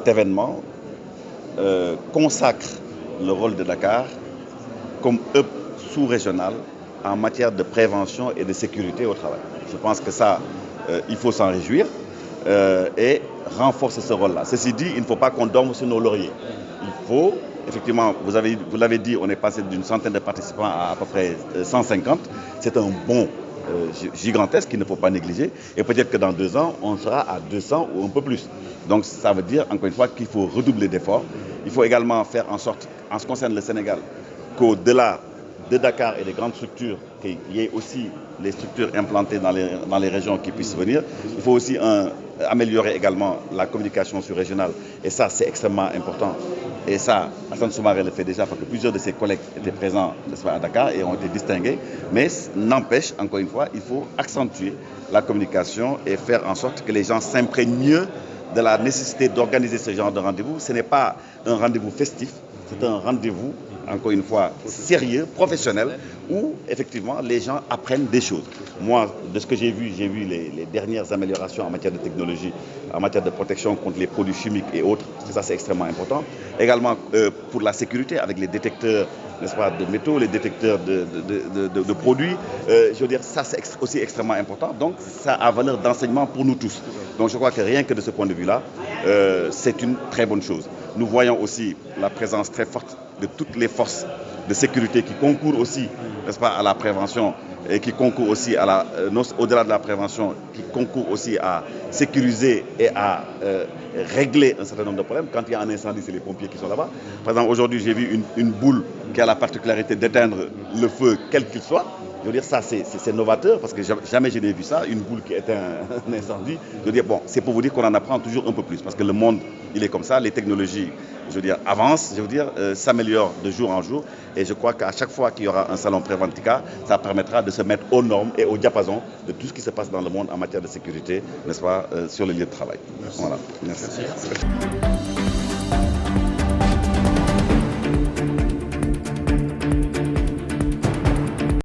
cet événement consacre le rôle de Dakar comme hub sous-régional en matière de prévention et de sécurité au travail. Je pense que ça, il faut s'en réjouir et renforcer ce rôle-là. Ceci dit, il ne faut pas qu'on dorme sur nos lauriers. Il faut, effectivement, vous l'avez dit, on est passé d'une centaine de participants à peu près 150. C'est un bond gigantesque qu'il ne faut pas négliger. Et peut-être que dans 2 ans, on sera à 200 ou un peu plus. Donc ça veut dire, encore une fois, qu'il faut redoubler d'efforts. Il faut également faire en sorte, en ce qui concerne le Sénégal, qu'au-delà de Dakar et des grandes structures, qu'il y ait aussi les structures implantées dans les régions qui puissent venir. Il faut aussi améliorer également la communication sur-régionale. Et ça, c'est extrêmement important. Et ça, Hassan Soumaré le fait déjà parce que plusieurs de ses collègues étaient présents à Dakar et ont été distingués. Mais n'empêche, encore une fois, il faut accentuer la communication et faire en sorte que les gens s'imprègnent mieux de la nécessité d'organiser ce genre de rendez-vous. Ce n'est pas un rendez-vous festif, c'est un rendez-vous, encore une fois, sérieux, professionnel, où effectivement les gens apprennent des choses. Moi, de ce que j'ai vu les dernières améliorations en matière de technologie, en matière de protection contre les produits chimiques et autres. Ça, c'est extrêmement important. Également pour la sécurité, avec les détecteurs, n'est-ce pas, de métaux, les détecteurs de produits. Je veux dire, ça, c'est aussi extrêmement important. Donc, ça a valeur d'enseignement pour nous tous. Donc, je crois que rien que de ce point de vue-là, c'est une très bonne chose. Nous voyons aussi la présence très forte de toutes les forces de sécurité qui concourent aussi, n'est-ce pas, à la prévention et qui concourent aussi au-delà de la prévention, qui concourent aussi à sécuriser et à régler un certain nombre de problèmes. Quand il y a un incendie, c'est les pompiers qui sont là-bas. Par exemple, aujourd'hui, j'ai vu une boule qui a la particularité d'éteindre le feu, quel qu'il soit. Je veux dire, ça, c'est novateur parce que jamais je n'ai vu ça, une boule qui éteint un incendie. Je veux dire, bon, c'est pour vous dire qu'on en apprend toujours un peu plus parce que le monde, il est comme ça, les technologies, je veux dire, avancent, je veux dire, s'améliorent de jour en jour. Et je crois qu'à chaque fois qu'il y aura un salon Préventica, ça permettra de se mettre aux normes et au diapason de tout ce qui se passe dans le monde en matière de sécurité, n'est-ce pas, sur les lieux de travail. Merci. Voilà. Merci.